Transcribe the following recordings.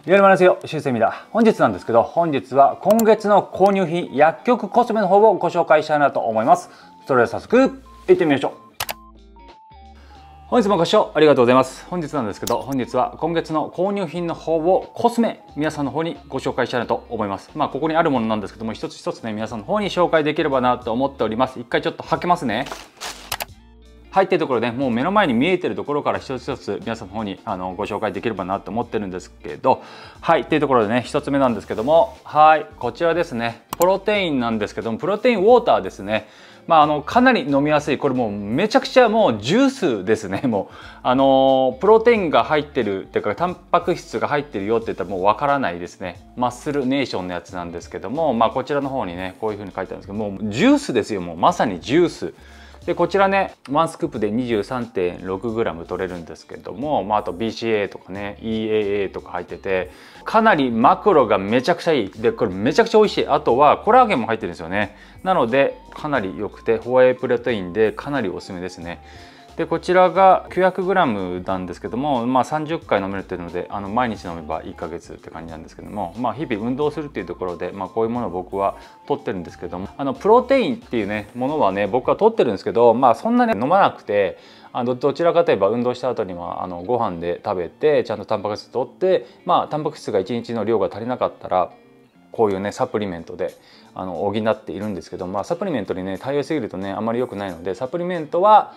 やるまですよ、しゅうせみだ。本日なんですけど、本日は今月の購入品、薬局コスメの方をご紹介したいなと思います。それでは早速、行ってみましょう。本日もご視聴ありがとうございます。本日なんですけど、本日は今月の購入品の方をコスメ、皆さんの方にご紹介したいなと思います。ここにあるものなんですけども、一つ一つね、皆さんの方に紹介できればなと思っております。一回ちょっと開けますね。はい、っていうところで、もう目の前に見えてるところから一つ一つ皆さんの方にご紹介できればなと思ってるんですけど、はい、っていうところでね、一つ目なんですけども、はい、こちらですね。プロテインなんですけども、プロテインウォーターですね。かなり飲みやすい、これもうめちゃくちゃもうジュースですね。もうプロテインが入ってるっていうか、タンパク質が入ってるよって言ったらもうわからないですね。マッスルネーションのやつなんですけども、こちらの方にね、こういう風に書いてあるんですけども、ジュースですよ。もうまさにジュースで、こちらね、1スクープで 23.6g 取れるんですけども、あと BCA とかね EAA とか入ってて、かなりマクロがめちゃくちゃいい。でこれめちゃくちゃ美味しい。あとはコラーゲンも入ってるんですよね。なのでかなり良くて、ホエイプロテインでかなりおすすめですね。でこちらが 900g なんですけども、30回飲めるっていうので、毎日飲めば1ヶ月って感じなんですけども、日々運動するっていうところで、こういうものを僕は取ってるんですけども、プロテインっていうねものはね、僕は取ってるんですけど、そんなね飲まなくて、どちらかといえば運動した後にはご飯で食べて、ちゃんとタンパク質取って、タンパク質が1日の量が足りなかったらこういうねサプリメントで補っているんですけど、サプリメントにね頼りすぎるとねあまり良くないので、サプリメントは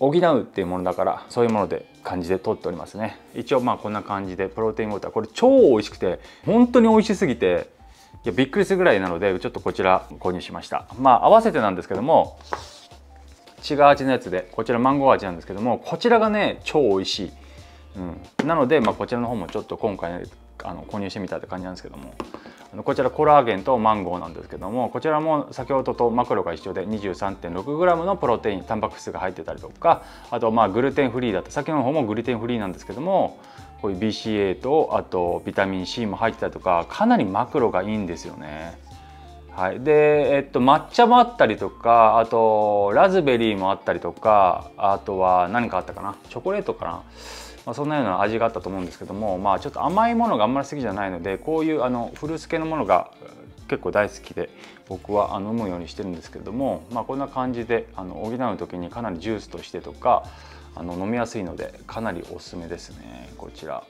補うっていうものだから、そういうもので感じで取っておりますね。一応こんな感じでプロテインウォーター、これ超美味しくて、本当に美味しすぎて、いやびっくりするぐらいなので、ちょっとこちら購入しました。合わせてなんですけども、違う味のやつで、こちらマンゴー味なんですけども、こちらがね超美味しい、なのでこちらの方もちょっと今回、ね、購入してみたって感じなんですけども、こちらコラーゲンとマンゴーなんですけども、こちらも先ほどとマクロが一緒で 23.6g のプロテイン、タンパク質が入ってたりとか、あとグルテンフリーだと、先の方もグルテンフリーなんですけども、こういう BCA とあとビタミン C も入ってたりとか、かなりマクロがいいんですよね。はい、で、抹茶もあったりとか、あとラズベリーもあったりとか、あとは何かあったかな、チョコレートかな。そんなような味があったと思うんですけども、ちょっと甘いものがあんまり好きじゃないので、こういうフルーツ系のものが結構大好きで、僕は飲むようにしてるんですけれども、こんな感じで補う時にかなりジュースとしてとか飲みやすいので、かなりおすすめですね、こちら。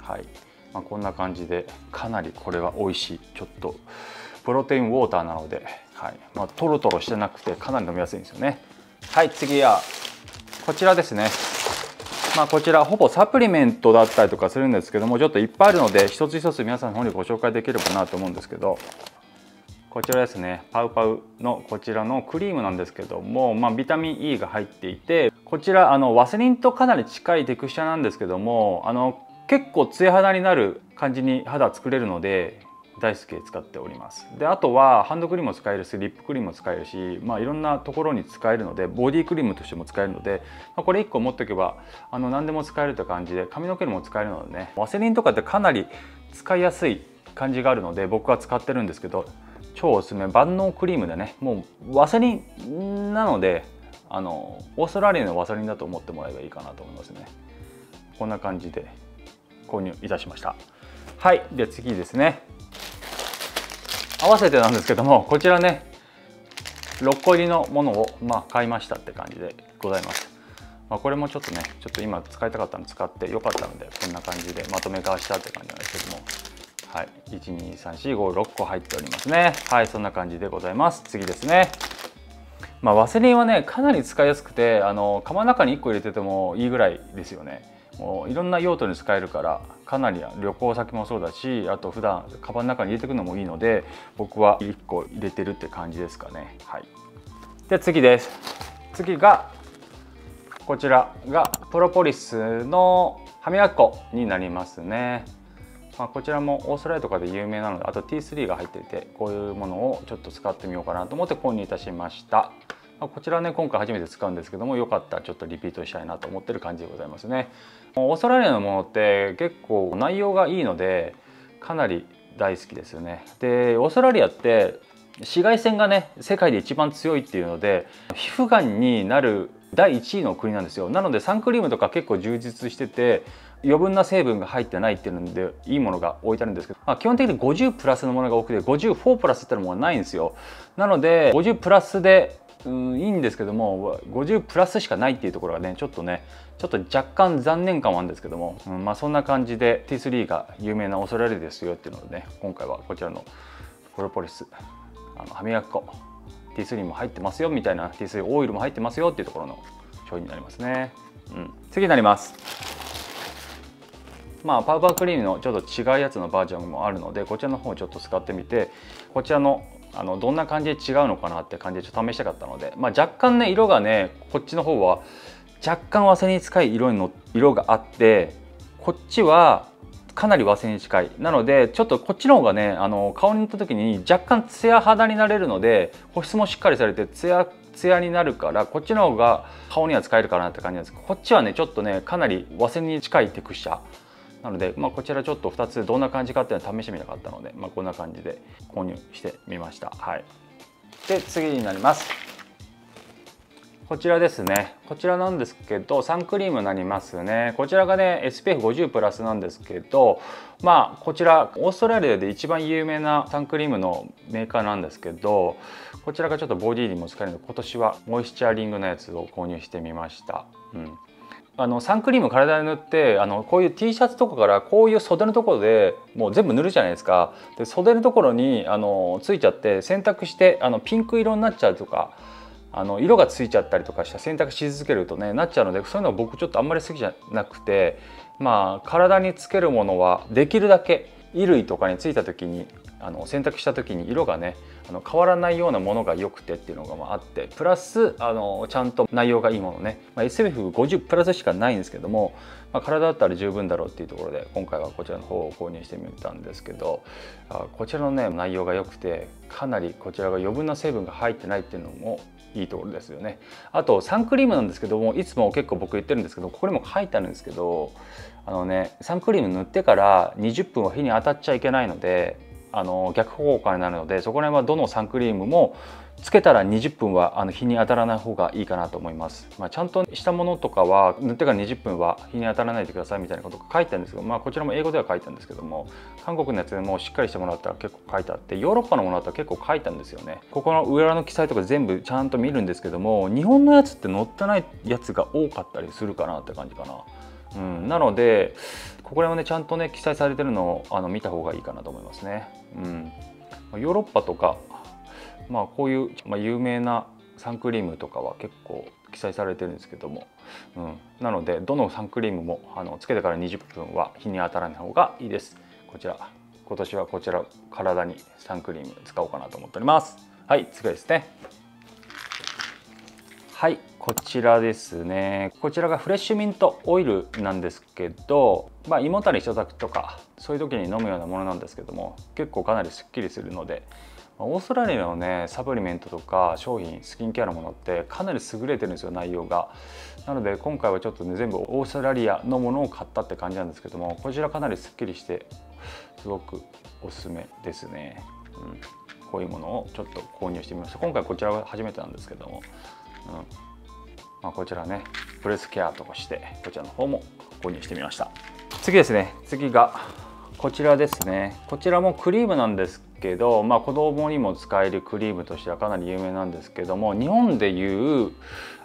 はい、こんな感じでかなりこれは美味しい。ちょっとプロテインウォーターなので、はい、トロトロしてなくてかなり飲みやすいんですよね。はい、次はこちらですね。こちらほぼサプリメントだったりとかするんですけども、ちょっといっぱいあるので一つ一つ皆さんの方にご紹介できればなと思うんですけど、こちらですね、パウパウのこちらのクリームなんですけども、ビタミン E が入っていて、こちらワセリンとかなり近いテクスチャなんですけども、結構ツヤ肌になる感じに肌作れるので大好きで使っております。であとはハンドクリームも使えるし、リップクリームも使えるし、いろんなところに使えるので、ボディクリームとしても使えるので、これ1個持っておけば何でも使えるという感じで、髪の毛にも使えるのでね、ワセリンとかってかなり使いやすい感じがあるので僕は使ってるんですけど、超おすすめ。万能クリームでね、もうワセリンなのでオーストラリアのワセリンだと思ってもらえばいいかなと思いますね。こんな感じで購入いたしました。はい、で次ですね、合わせてなんですけども、こちらね6個入りのものを買いましたって感じでございます。これもちょっとね、ちょっと今使いたかったの使ってよかったので、こんな感じでまとめ買いしたって感じなんですけども、はい、12345 6個入っておりますね。はい、そんな感じでございます。次ですね。ワセリンはねかなり使いやすくて、カバンの中に1個入れててもいいぐらいですよね。もういろんな用途に使えるから、かなり旅行先もそうだし、あと普段カバンの中に入れていくのもいいので、僕は1個入れてるって感じですかね。はい、で次です。次がこちらがプロポリスの歯磨き粉になりますね。こちらもオーストラリアとかで有名なので、あと T3 が入っていて、こういうものをちょっと使ってみようかなと思って購入いたしました。こちらね今回初めて使うんですけども、よかったらちょっとリピートしたいなと思ってる感じでございますね。オーストラリアのものって結構内容がいいのでかなり大好きですよね。でオーストラリアって紫外線がね世界で一番強いっていうので、皮膚がんになる第1位の国なんですよ。なのでサンクリームとか結構充実してて余分な成分が入ってないっていうのでいいものが置いてあるんですけど、基本的に50プラスのものが多くて54プラスっていうのもないんですよ。なので50プラスでいいんですけども50プラスしかないっていうところがねちょっと若干残念感はあるんですけども、そんな感じで T3 が有名なオーストラリアですよっていうのでね、今回はこちらのプロポリス歯磨き粉 T3 も入ってますよみたいな T3 オイルも入ってますよっていうところの商品になりますね。次になります。パウパークリームのちょっと違うやつのバージョンもあるのでこちらの方をちょっと使ってみて、こちらのどんな感じで違うのかなって感じでちょっと試したかったので、若干ね色がねこっちの方は若干和製に近い色があって、こっちはかなり和製に近いなのでちょっとこっちの方がね顔に塗った時に若干ツヤ肌になれるので保湿もしっかりされてツヤになるからこっちの方が顔には使えるかなって感じなんですけど、こっちはねちょっとねかなり和製に近いテクスチャーなので、こちらちょっと2つどんな感じかっていうのを試してみたかったので、こんな感じで購入してみました。で次になります。こちらですね。こちらなんですけどサンクリームになりますね。こちらがね SPF50 プラスなんですけど、こちらオーストラリアで一番有名なサンクリームのメーカーなんですけど、こちらがちょっとボディにも使えるので今年はモイスチャーリングのやつを購入してみました。サンクリーム体に塗ってこういう T シャツとかからこういう袖のところでもう全部塗るじゃないですか。で袖のところについちゃって洗濯してピンク色になっちゃうとか色がついちゃったりとかした洗濯し続けるとねなっちゃうので、そういうのは僕ちょっとあんまり好きじゃなくて、体につけるものはできるだけ衣類とかについた時に洗濯した時に色がね変わらないようなものが良くてっていうのがあって、プラスちゃんと内容がいいものね、SPF50 プラスしかないんですけども、体だったら十分だろうっていうところで今回はこちらの方を購入してみたんですけど、こちらのね内容が良くてかなりこちらが余分な成分が入ってないっていうのもいいところですよね。あとサンクリームなんですけども、いつも結構僕言ってるんですけどここにも書いてあるんですけどサンクリーム塗ってから20分は日に当たっちゃいけないので逆効果になるので、そこら辺はどのサンクリームもつけたら20分は日に当たらない方がいいかなと思います。ちゃんとしたものとかは塗ってから20分は日に当たらないでくださいみたいなことが書いてあるんですけど、こちらも英語では書いてあるんですけども、韓国のやつでもしっかりしたものだったら結構書いてあって、ヨーロッパのものだったら結構書いてあるんですよね。ここの裏の記載とか全部ちゃんと見るんですけども、日本のやつって載ってないやつが多かったりするかなって感じかな。なのでここら辺はねちゃんとね記載されてるのを見た方がいいかなと思いますね。ヨーロッパとかこういう、有名なサンクリームとかは結構記載されてるんですけども、なのでどのサンクリームもつけてから20分は日に当たらない方がいいです。こちら今年はこちら体にサンクリーム使おうかなと思っております。次ですね。こちらですね。こちらがフレッシュミントオイルなんですけど、胃もたれ一つとかそういう時に飲むようなものなんですけども、結構かなりすっきりするので、オーストラリアのねサプリメントとか商品スキンケアのものってかなり優れてるんですよ、内容が。なので今回はちょっとね全部オーストラリアのものを買ったって感じなんですけども、こちらかなりすっきりしてすごくおすすめですね。こういうものをちょっと購入してみました。今回こちらは初めてなんですけども、こちらねブレスケアとしてこちらの方も購入してみました。次ですね。次がこちらですね。こちらもクリームなんですけど、子供にも使えるクリームとしてはかなり有名なんですけども、日本でいう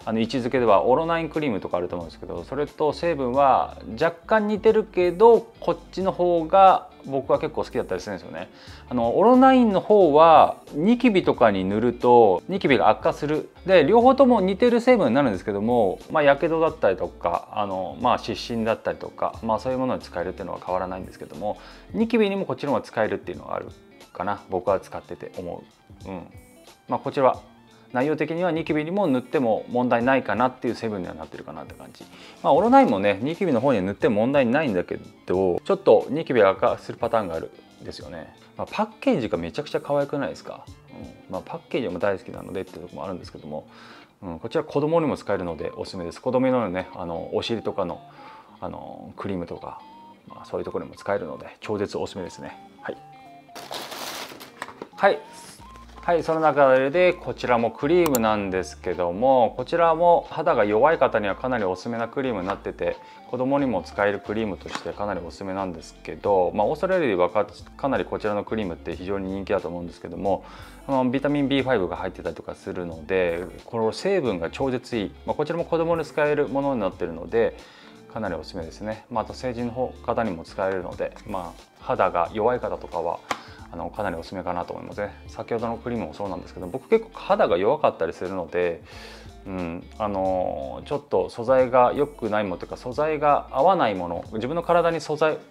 位置づけではオロナインクリームとかあると思うんですけど、それと成分は若干似てるけどこっちの方が僕は結構好きだったりするんですよね。オロナインの方はニキビとかに塗るとニキビが悪化するで、両方とも似てる成分になるんですけども、やけどだったりとか湿疹だったりとか、そういうものに使えるっていうのは変わらないんですけども、ニキビにもこっちの方が使えるっていうのがあるかな、僕は使ってて思う。こちらは内容的にはニキビにも塗っても問題ないかなっていう成分にはなってるかなって感じ。オロナインもねニキビの方には塗っても問題ないんだけど、ちょっとニキビが悪化するパターンがあるんですよね。パッケージがめちゃくちゃ可愛くないですか。パッケージも大好きなのでっていうところもあるんですけども、こちら子供にも使えるのでおすすめです。子供のねお尻とかのクリームとか、そういうところにも使えるので超絶おすすめですね。はい、その中でこちらもクリームなんですけども、こちらも肌が弱い方にはかなりおすすめなクリームになってて、子供にも使えるクリームとしてかなりおすすめなんですけど、オーストラリアではかなりこちらのクリームって非常に人気だと思うんですけども、ビタミン B5 が入ってたりとかするので、この成分が超絶いい、こちらも子供に使えるものになっているのでかなりおすすめですね。あと成人の方にも使えるので、肌が弱い方とかはかなりおすすめかなと思いますね。先ほどのクリームもそうなんですけど、僕結構肌が弱かったりするので、ちょっと素材が良くないものというか、素材が合わないもの、自分の体に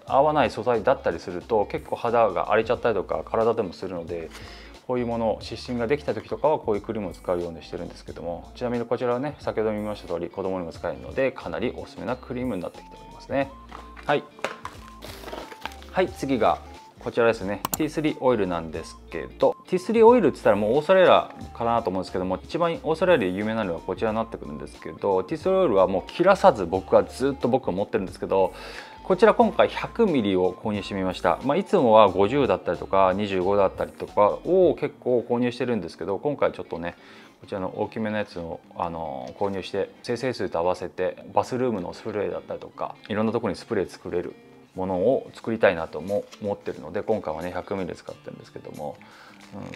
合わない素材だったりすると結構肌が荒れちゃったりとか体でもするので、こういうものを湿疹ができた時とかはこういうクリームを使うようにしてるんですけども、ちなみにこちらはね、先ほど見ました通り子供にも使えるのでかなりおすすめなクリームになってきておりますね。はい、次がこちらですね。ティースリーオイルなんですけど、ティースリーオイルって言ったらもうオーストラリアかなと思うんですけども、一番オーストラリアで有名なのはこちらになってくるんですけど、ティースリーオイルはもう切らさず僕は持ってるんですけど、こちら今回 100ml を購入してみました。いつもは50だったりとか25だったりとかを結構購入してるんですけど、今回ちょっとねこちらの大きめのやつを購入して、精製数と合わせてバスルームのスプレーだったりとかいろんなところにスプレー作れるものを作りたいなとも思ってるので、今回はね 100ml 使ってるんですけども、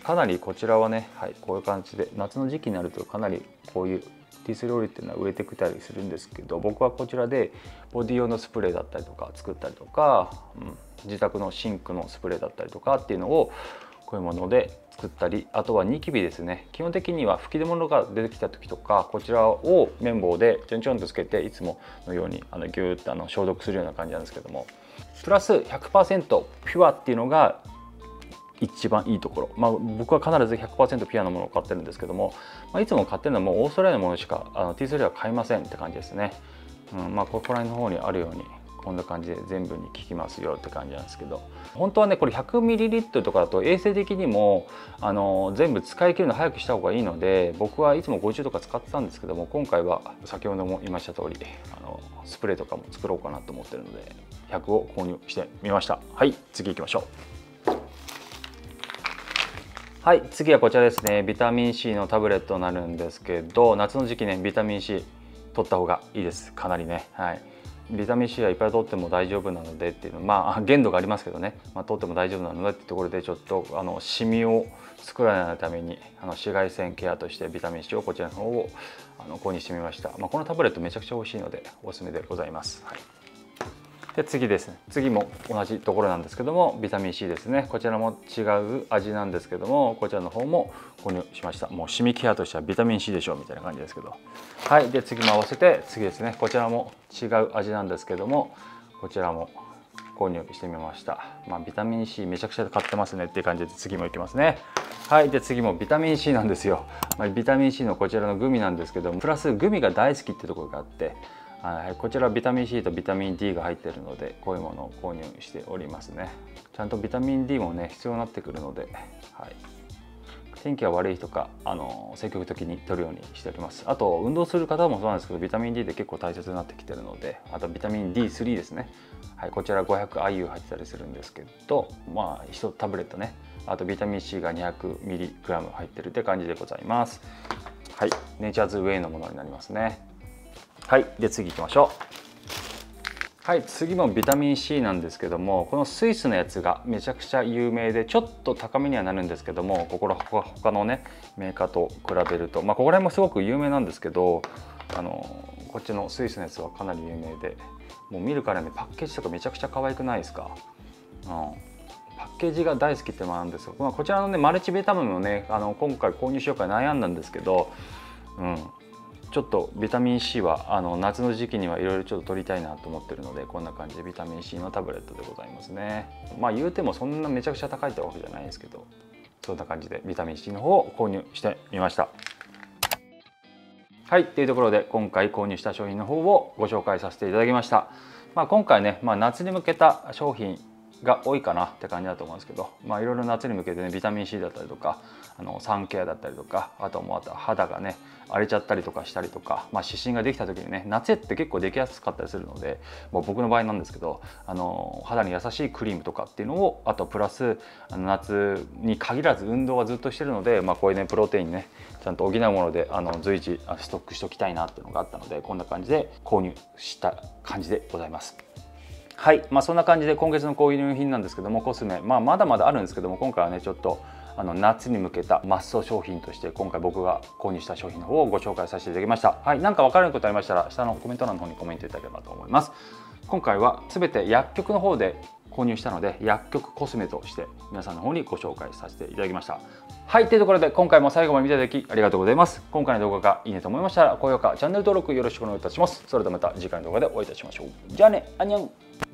かなりこちらはね、こういう感じで夏の時期になるとかなりこういうティースリーオイルっていうのは売れてきたりするんですけど、僕はこちらでボディ用のスプレーだったりとか作ったりとか、自宅のシンクのスプレーだったりとかっていうのをこういうもので作ったり、あとはニキビですね。基本的には吹き出物が出てきた時とか、こちらを綿棒でちょんちょんとつけていつものようにギューッと消毒するような感じなんですけども、プラス 100% ピュアっていうのが一番いいところ、僕は必ず 100% ピュアなものを買ってるんですけども、いつも買ってるのはもうオーストラリアのものしかティースリーは買いませんって感じですね。ここら辺の方にあるようにこんな感じで全部に効きますよって感じなんですけど、本当はねこれ 100ml とかだと衛生的にも全部使い切るの早くした方がいいので、僕はいつも50とか使ってたんですけども、今回は先ほども言いました通りスプレーとかも作ろうかなと思ってるので100を購入してみました。はい、次行きましょう。はい、次はこちらですね。ビタミン C のタブレットになるんですけど、夏の時期ねビタミン C 取った方がいいです。かなりね、ビタミン C はいっぱい取っても大丈夫なのでっていうの、限度がありますけどね、取っても大丈夫なのでっていうところで、ちょっとシミを作らないために紫外線ケアとしてビタミン C をこちらの方を購入してみました。このタブレットめちゃくちゃ美味しいのでおすすめでございます。で次ですね、次も同じところなんですけども、ビタミン C ですね。こちらも違う味なんですけども、こちらの方も購入しました。もうシミケアとしてはビタミン C でしょみたいな感じですけど、で次も合わせて次ですね。こちらも違う味なんですけども、こちらも購入してみました。ビタミン C めちゃくちゃ買ってますねっていう感じで次もいきますね。で次もビタミン C なんですよ。ビタミン C のこちらのグミなんですけども、プラスグミが大好きっていうところがあって、こちらビタミン C とビタミン D が入っているので、こういうものを購入しておりますね。ちゃんとビタミン D もね必要になってくるので、天気が悪い日とか積極的に摂るようにしております。あと運動する方もそうなんですけど、ビタミン D って結構大切になってきてるので、あとビタミン D3 ですね。こちら 500IU 入ってたりするんですけど、1タブレットね、あとビタミン C が 200mg 入ってるって感じでございます。ネイチャーズウェイのものになりますね。で次行きましょう。次もビタミン C なんですけども、このスイスのやつがめちゃくちゃ有名で、ちょっと高めにはなるんですけども、他のねメーカーと比べると、ここら辺もすごく有名なんですけど、こっちのスイスのやつはかなり有名で、もう見るからねパッケージとかめちゃくちゃ可愛くないですか。パッケージが大好きってもあるんですよ。こちらのねマルチビタミンもね今回購入しようか悩んだんですけど、ちょっとビタミン C は夏の時期にはいろいろちょっと取りたいなと思ってるので、こんな感じでビタミン C のタブレットでございますね。言うてもそんなめちゃくちゃ高いってわけじゃないですけど、そんな感じでビタミン C の方を購入してみました。というところで今回購入した商品の方をご紹介させていただきました。今回ね、夏に向けた商品が多いかなって感じだと思うんですけど、いろいろ夏に向けてねビタミン C だったりとかサンケアだったりとか、あともう肌がね荒れちゃったりとかしたりとか、湿疹ができた時にね夏って結構できやすかったりするので、僕の場合なんですけど肌に優しいクリームとかっていうのを、あとプラス夏に限らず運動はずっとしてるので、こういうねプロテインねちゃんと補うもので随時ストックしておきたいなっていうのがあったので、こんな感じで購入した感じでございます。はい、そんな感じで今月の購入品なんですけども、コスメ、まだまだあるんですけども、今回はねちょっと夏に向けたマスト商品として今回僕が購入した商品の方をご紹介させていただきました。はい、何か分からないことありましたら下のコメント欄の方にコメントいただければと思います。今回は全て薬局の方で購入したので、薬局コスメとして皆さんの方にご紹介させていただきました。はい、というところで今回も最後まで見ていただきありがとうございます。今回の動画がいいねと思いましたら高評価、チャンネル登録よろしくお願いいたします。それではまた次回の動画でお会いいたしましょう。じゃあね、アンニョン。